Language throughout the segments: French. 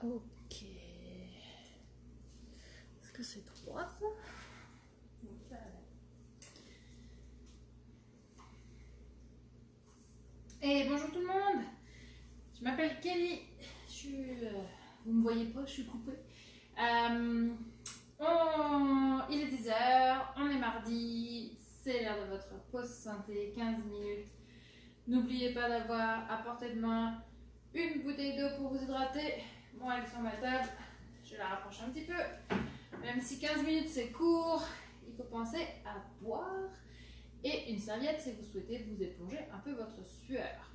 Ok. Est-ce que c'est droit ça? Oui, ça a l'air. Et bonjour tout le monde. Je m'appelle Kelly. Vous me voyez pas, je suis coupée. Il est 10h, on est mardi, c'est l'heure de votre pause santé, 15 minutes. N'oubliez pas d'avoir à portée de main une bouteille d'eau pour vous hydrater. Moi, elle est sur ma table, je la rapproche un petit peu. Même si 15 minutes c'est court, il faut penser à boire. Et une serviette si vous souhaitez vous éponger un peu votre sueur.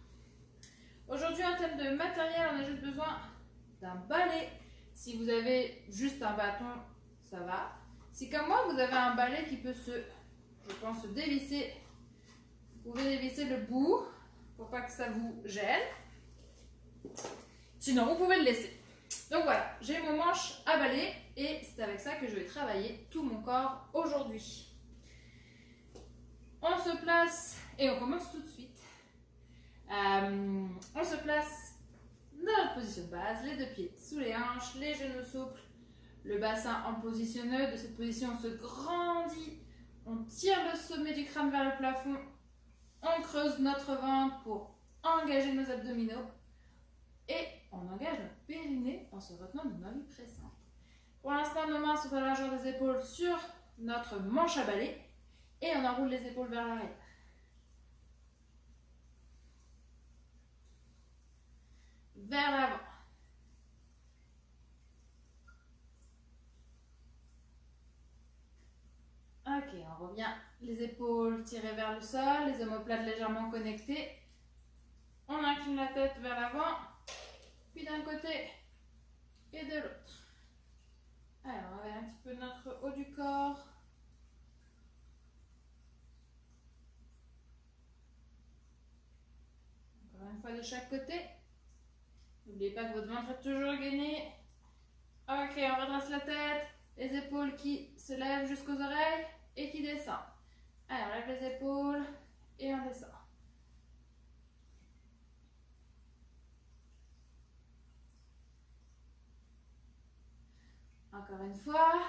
Aujourd'hui, en termes de matériel, on a juste besoin d'un balai. Si vous avez juste un bâton, ça va. Si comme moi, vous avez un balai qui peut je pense, se dévisser, vous pouvez dévisser le bout pour pas que ça vous gêne. Sinon, vous pouvez le laisser. Donc voilà, j'ai mon manche à balai et c'est avec ça que je vais travailler tout mon corps aujourd'hui. On se place et on commence tout de suite. On se place dans notre position de base, les deux pieds sous les hanches, les genoux souples, le bassin en position neutre. De cette position, on se grandit, on tire le sommet du crâne vers le plafond, on creuse notre ventre pour engager nos abdominaux et on engage notre périnée en se retenant d'une envie pressante. Pour l'instant, nos mains sont à la largeur des épaules sur notre manche à balai et on enroule les épaules vers l'arrière. Vers l'avant. Ok, on revient. Les épaules tirées vers le sol, les omoplates légèrement connectées. On incline la tête vers l'avant, puis d'un côté et de l'autre. Alors, on va un petit peu notre haut du corps. Encore une fois de chaque côté. N'oubliez pas que votre ventre est toujours gainé. Ok, on redresse la tête, les épaules qui se lèvent jusqu'aux oreilles et qui descendent. Alors, on lève les épaules et on descend. Encore une fois.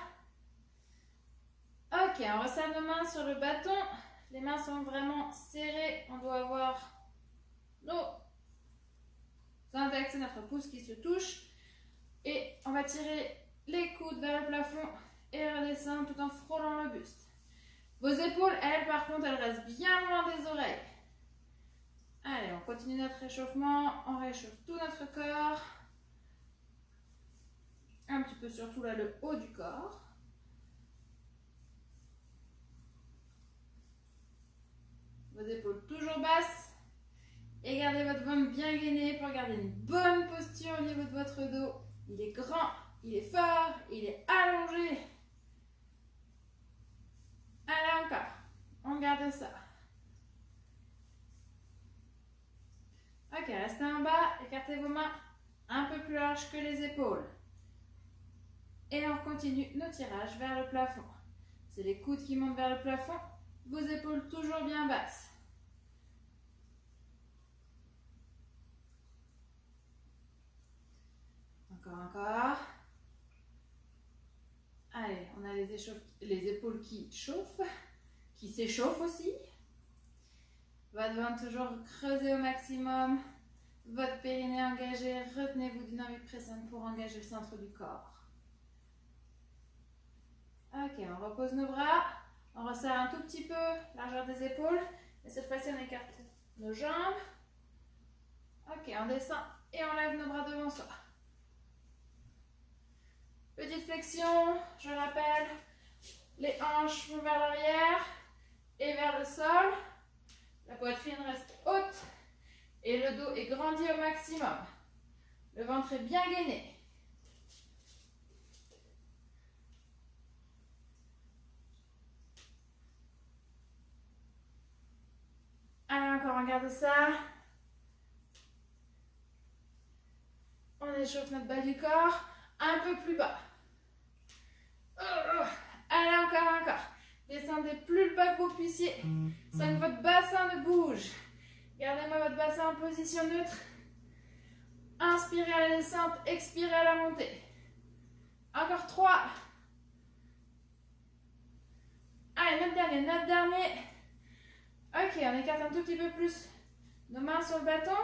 Ok, on resserre nos mains sur le bâton. Les mains sont vraiment serrées. On doit avoir nos index et notre pouce qui se touchent. Et on va tirer les coudes vers le plafond et redescendre tout en frôlant le buste. Vos épaules, elles, par contre, elles restent bien loin des oreilles. Allez, on continue notre réchauffement. On réchauffe tout notre corps. Un petit peu surtout là, le haut du corps. Vos épaules toujours basses. Et gardez votre ventre bien gainé pour garder une bonne posture au niveau de votre dos. Il est grand, il est fort, il est allongé. Allez encore, on garde ça. Ok, restez en bas, écartez vos mains un peu plus larges que les épaules. Et on continue nos tirages vers le plafond. C'est les coudes qui montent vers le plafond, vos épaules toujours bien basses. Encore. Allez, on a les épaules qui chauffent, qui s'échauffent aussi. Votre ventre toujours creusé au maximum. Votre périnée engagé. Retenez-vous d'une envie pressante pour engager le centre du corps. Ok, on repose nos bras. On resserre un tout petit peu largeur des épaules. Et cette fois-ci, on écarte nos jambes. Ok, on descend et on lève nos bras devant soi. Petite flexion, je rappelle, les hanches vont vers l'arrière et vers le sol. La poitrine reste haute et le dos est grandi au maximum. Le ventre est bien gainé. Allez, encore, on garde ça. On échauffe notre bas du corps. Un peu plus bas. Allez, encore. Descendez plus bas que vous puissiez, sans que votre bassin ne bouge. Gardez-moi votre bassin en position neutre. Inspirez à la descente, expirez à la montée. Encore 3. Allez, notre dernier. Ok, on écarte un tout petit peu plus nos mains sur le bâton.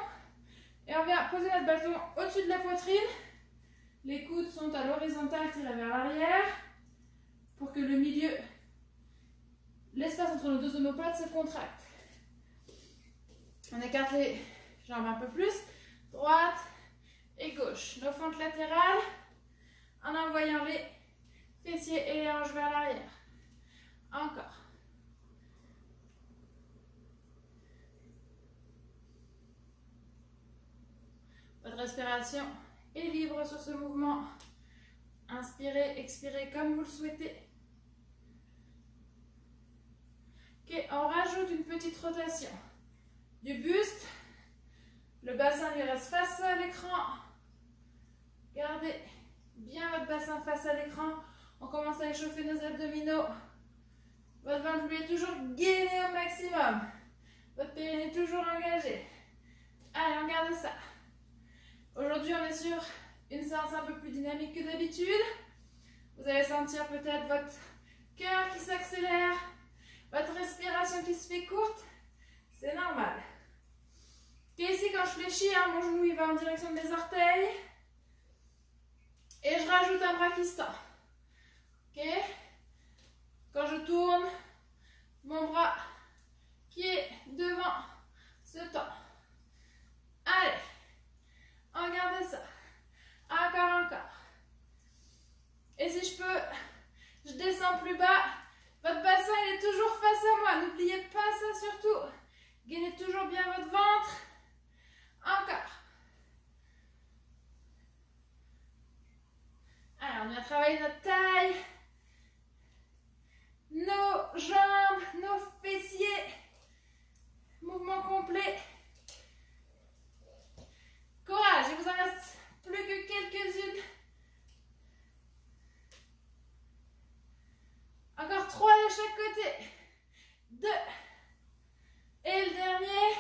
Et on vient poser notre bâton au-dessus de la poitrine. Les coudes sont à l'horizontale, tirés vers l'arrière. Pour que le milieu, l'espace entre nos deux omoplates se contracte. On écarte les jambes un peu plus. Droite et gauche. Nos fentes latérales. En envoyant les fessiers et les hanches vers l'arrière. Encore. Votre respiration est libre sur ce mouvement. Inspirez, expirez comme vous le souhaitez. Ok, on rajoute une petite rotation du buste. Le bassin lui reste face à l'écran. Gardez bien votre bassin face à l'écran. On commence à échauffer nos abdominaux. Votre ventre lui est toujours gainé au maximum. Votre périnée est toujours engagé. Allez, on garde ça. Aujourd'hui, on est sur une séance un peu plus dynamique que d'habitude. Vous allez sentir peut-être votre cœur qui s'accélère, votre respiration qui se fait courte. C'est normal. Et ici, quand je fléchis, mon genou il va en direction de mes orteils. Et je rajoute un bras qui se tend. Ok? Quand je tourne, mon bras qui est devant se tend. Allez, on garde ça. Encore. Et si je peux, je descends plus bas. Votre bassin il est toujours face à moi. N'oubliez pas ça surtout. Gainez toujours bien votre ventre. Encore. Alors, on vient travailler notre taille, nos jambes, nos fessiers. Mouvement complet. Courage, il vous en reste plus que quelques-unes. Encore 3 de chaque côté. 2. Et le dernier.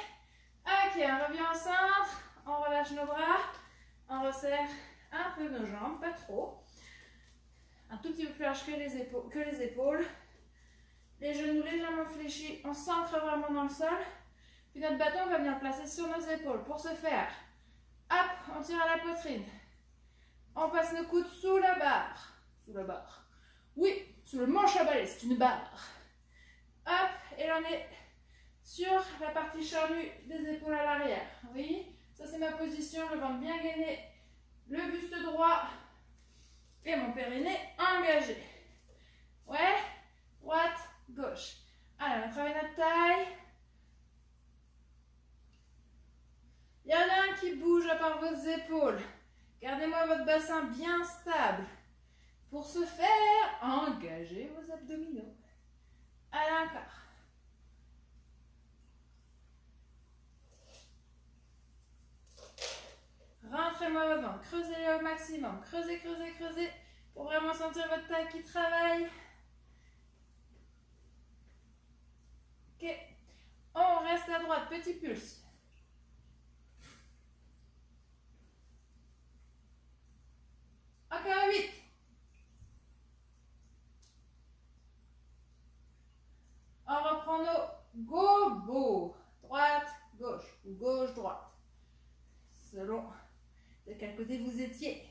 Ok, on revient au centre. On relâche nos bras. On resserre un peu nos jambes, pas trop. Un tout petit peu plus large que les épaules. Les genoux légèrement fléchis. On s'ancre vraiment dans le sol. Puis notre bâton va venir placer sur nos épaules. Pour ce faire, hop, on tire à la poitrine. On passe nos coudes sous la barre. Sous la barre. Oui, sous le manche à balai, c'est une barre. Hop, et on est sur la partie charnue des épaules à l'arrière. Oui, ça c'est ma position, le ventre bien gainé, le buste droit et mon périnée engagé. Ouais, droite, gauche. Allez, on travaille notre taille. Il y en a un qui bouge à part vos épaules. Gardez-moi votre bassin bien stable. Pour ce faire, engagez vos abdominaux. Allez, encore. Rentrez-moi votre ventre. Creusez-le au maximum. Creusez, creusez, creusez. Pour vraiment sentir votre taille qui travaille. Ok. On reste à droite. Petit pulse. Encore 8. On reprend nos gobos. Droite, gauche ou gauche, droite. Selon de quel côté vous étiez.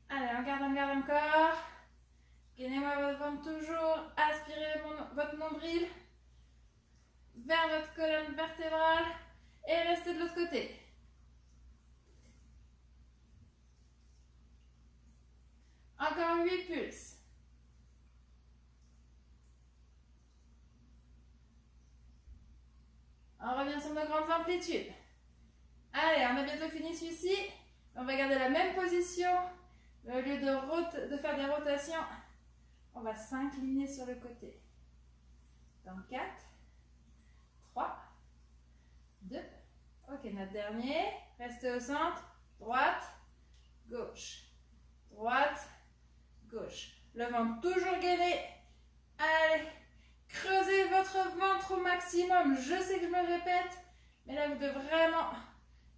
Allez, on garde encore. Gainez-moi votre ventre toujours. Aspirez votre nombril vers votre colonne vertébrale et restez de l'autre côté. Encore 8 pulses. On revient sur nos grandes amplitudes. Allez, on a bientôt fini celui-ci. On va garder la même position. Mais au lieu de faire des rotations, on va s'incliner sur le côté. Dans 4, 3, 2. Ok, notre dernier. Restez au centre. Droite, gauche. Droite, gauche. Le ventre toujours gainé. Allez, creusez votre ventre au maximum. Je sais que je me répète, mais là vous devez vraiment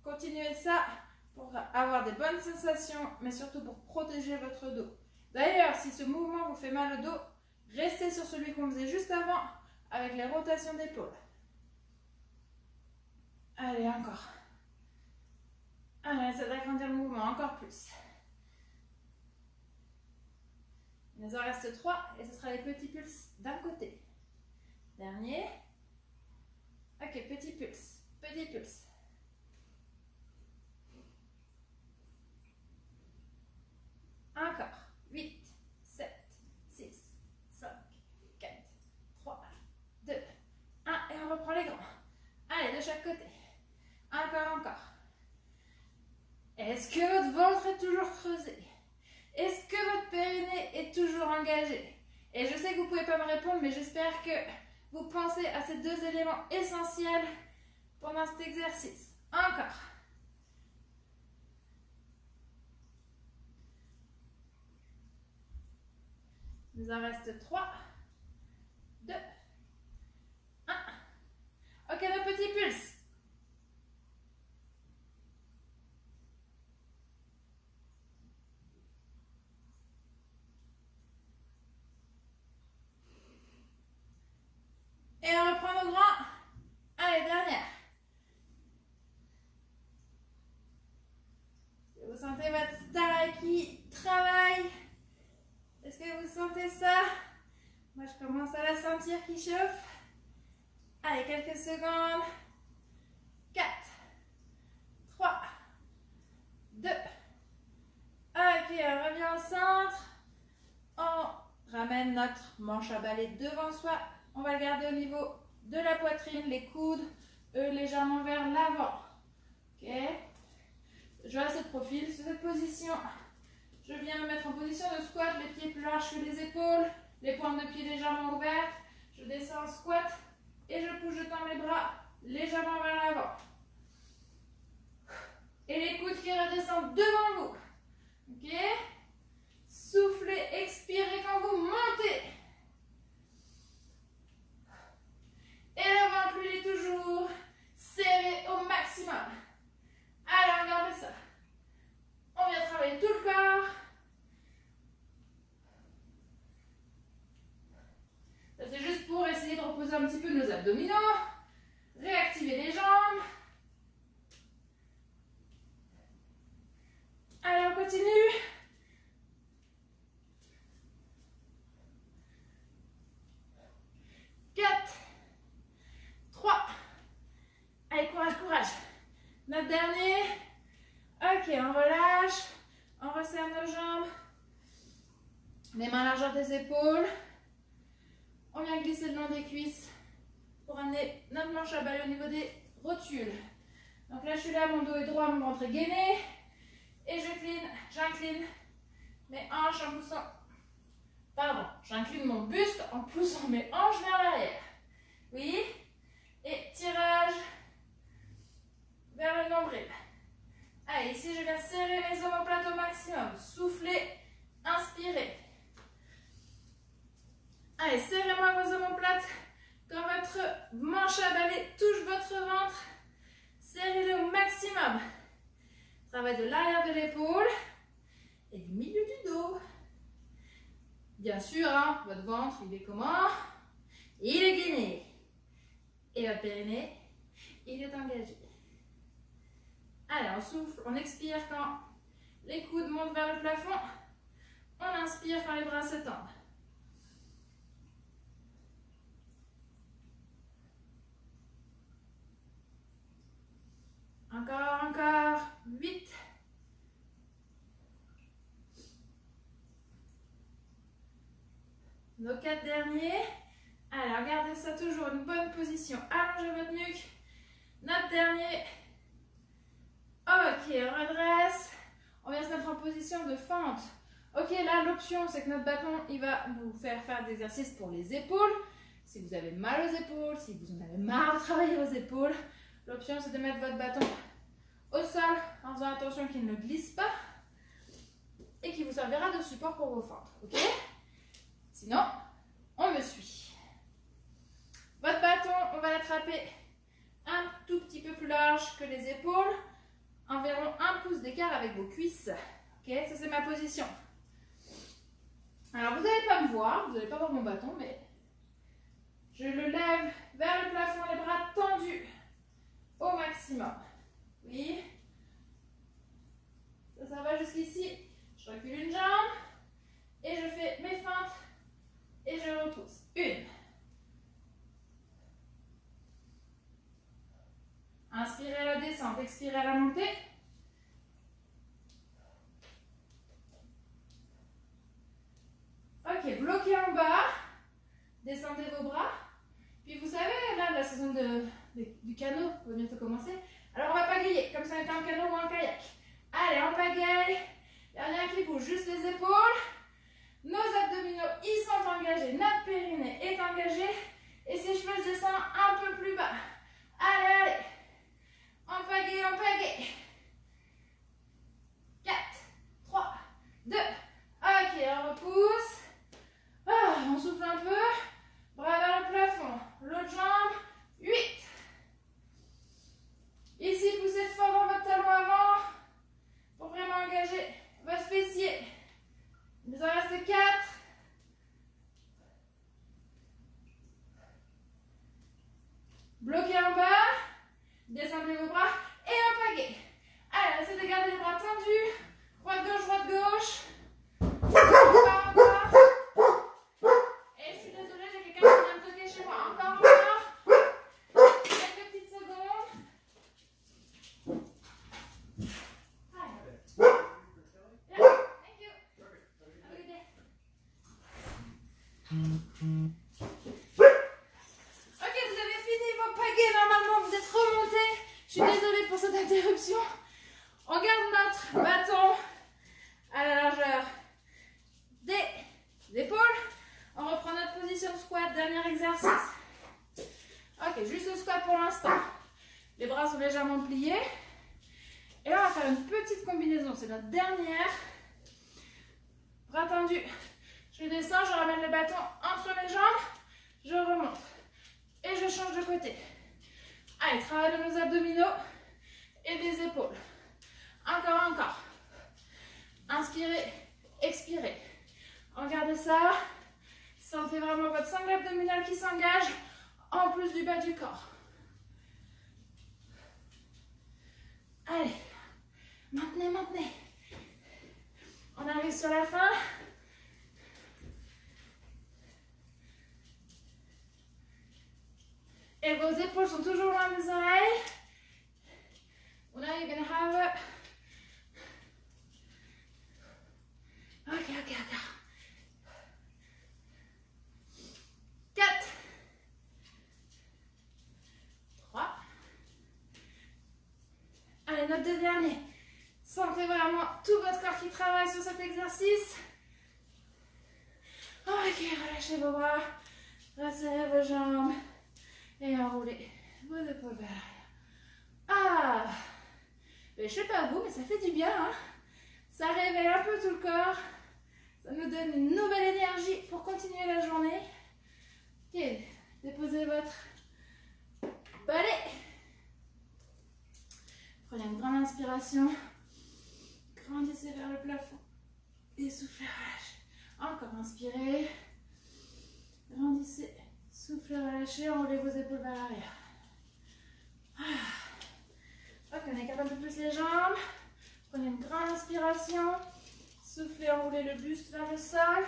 Continuez ça pour avoir des bonnes sensations, mais surtout pour protéger votre dos. D'ailleurs, si ce mouvement vous fait mal au dos, restez sur celui qu'on faisait juste avant avec les rotations d'épaule. Allez, encore. Allez, ça d'agrandir le mouvement encore plus. Il nous en reste 3 et ce sera les petits pulses d'un côté. Dernier. Ok, petit pulse, petit pulse. Encore. 8, 7, 6, 5, 4, 3, 2, 1. Et on reprend les grands. Allez, de chaque côté. Encore, encore. Est-ce que votre ventre est toujours creusé? Est-ce que votre périnée est toujours engagé? Et je sais que vous ne pouvez pas me répondre, mais j'espère que vous pensez à ces 2 éléments essentiels pendant cet exercice. Encore. Il nous en reste 3, 2, 1. Ok, le petit pulse. Et on reprend nos grands. Allez, dernière. Vous sentez votre stare qui travaille? Est-ce que vous sentez ça? Moi, je commence à la sentir qui chauffe. Allez, quelques secondes. 4, 3, 2. Ok, on revient au centre. On ramène notre manche à balai devant soi. On va le garder au niveau de la poitrine, les coudes, légèrement vers l'avant. Ok. Je reste de profil sur cette position. Je viens me mettre en position de squat, les pieds plus larges que les épaules, les pointes de pied légèrement ouvertes. Je descends en squat et je pousse, je tends mes bras légèrement vers l'avant. Et les coudes qui redescendent devant vous. Ok? Soufflez, expirez quand vous montez. Et le ventre, lui, est toujours serré au maximum. Allez, regardez ça. On vient travailler tout le corps. Ça, c'est juste pour essayer de reposer un petit peu nos abdominaux. Réactiver les jambes. Allez, on continue. Allez, courage, courage. Notre dernier. Ok, on relâche. On resserre nos jambes. Les mains à la largeur des épaules. On vient glisser le long des cuisses pour amener notre manche à balai au niveau des rotules. Donc là, je suis là, mon dos est droit, mon ventre est gainé. Et j'incline mes hanches en poussant. Pardon, j'incline mon buste en poussant mes hanches vers l'arrière. Oui. Et tirage vers le nombril. Allez, ici, je viens serrer mes omoplates au maximum. Soufflez, inspirez. Allez, serrez-moi vos omoplates quand votre manche à balai touche votre ventre. Serrez-le au maximum. Travail de l'arrière de l'épaule et du milieu du dos. Bien sûr, hein, votre ventre, il est comment? Il est gainé. Et votre périnée, il est engagé. Allez, on souffle, on expire quand les coudes montent vers le plafond. On inspire quand les bras se tendent. Encore. 8. Nos 4 derniers. Allez, regardez ça toujours, une bonne position. Allongez votre nuque. Notre dernier. Ok, on redresse. On vient se mettre en position de fente. Ok, là, l'option, c'est que notre bâton, il va vous faire des exercices pour les épaules. Si vous avez mal aux épaules, si vous en avez marre de travailler aux épaules, l'option, c'est de mettre votre bâton au sol en faisant attention qu'il ne glisse pas et qui vous servira de support pour vos fentes. Ok? Sinon, on me suit. Votre bâton, on va l'attraper un tout petit peu plus large que les épaules. environ 1 pouce d'écart avec vos cuisses. Ok, ça c'est ma position. Alors vous n'allez pas me voir, vous n'allez pas voir mon bâton, mais je le lève vers le plafond, les bras tendus au maximum. Oui. Ça va jusqu'ici. Je recule une jambe et je fais mes feintes et je repousse. 1. Inspirez à la descente, expirez à la montée. Ok, bloquez en bas, descendez vos bras. Puis vous savez, là, la saison du canot va bientôt commencer. Alors on va pagayer, comme si on était en canot ou en kayak. Allez, en pagaille. Il n'y a rien qui bouge, juste les épaules. Nos abdominaux, ils sont engagés. Notre périnée est engagé. Et si je peux, je descends un peu plus bas. Allez, allez. En pagaille, en pagaille. 4, 3, 2. Ok, on repousse. On souffle un peu. Bras vers le plafond. L'autre jambe. 8. Ici, poussez fort dans votre talon avant pour vraiment engager votre fessier. Il nous en reste 4. Bloquez en bas. Descendez vos bras et un pagaie. Allez, essayez de garder les bras tendus. Droite-gauche, droite-gauche. Encore, encore. Et je suis désolée, j'ai quelqu'un qui vient me toquer chez moi. Encore, encore. Quelques petites secondes. Allez. Yeah, thank you. Have a good day. Ok, vous avez fini vos pagaies. Normalement, vous êtes remontés. Je suis désolée pour cette interruption. On garde notre bâton à la largeur des épaules. On reprend notre position de squat, dernier exercice. Ok, juste le squat pour l'instant. Les bras sont légèrement pliés. Et là, on va faire une petite combinaison. C'est notre dernière. Bras tendus. Je descends, je ramène le bâton entre mes jambes. Je remonte. Et je change de côté. Allez, travail de nos abdominaux et des épaules. Encore, encore. Inspirez, expirez. Regardez ça. Sentez vraiment votre sangle abdominale qui s'engage en plus du bas du corps. Allez, maintenez, maintenez. On arrive sur la fin. Et vos épaules sont toujours loin des oreilles. Now you're gonna have Ok. 4, 3. Allez, notre deux derniers. Sentez vraiment tout votre corps qui travaille sur cet exercice. Ok, relâchez vos bras, resserrez vos jambes et enroulez vos épaules vers l'arrière. Mais je sais pas vous, mais ça fait du bien, hein? Ça réveille un peu tout le corps. Ça nous donne une nouvelle énergie pour continuer la journée. Ok, déposez votre balai. Prenez une grande inspiration. Grandissez vers le plafond. Et soufflez, relâchez. Encore, inspirez. Grandissez. Soufflez, relâchez. Enroulez vos épaules vers l'arrière. Ok, on écarte un peu plus les jambes. Prenez une grande inspiration. Soufflez, enroulez le buste vers le sol.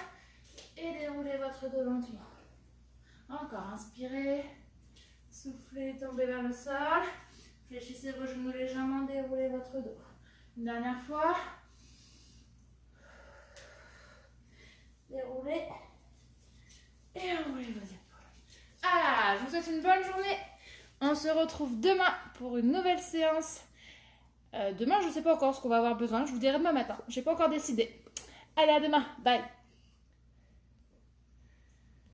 Et déroulez votre dos lentement. Encore, inspirez. Soufflez, tombez vers le sol. Fléchissez vos genoux légèrement, déroulez votre dos. Une dernière fois. Déroulez. Et enroulez vos épaules. Je vous souhaite une bonne journée. On se retrouve demain pour une nouvelle séance. Demain, je ne sais pas encore ce qu'on va avoir besoin. Je vous dirai demain matin. Je n'ai pas encore décidé. Allez, à demain. Bye.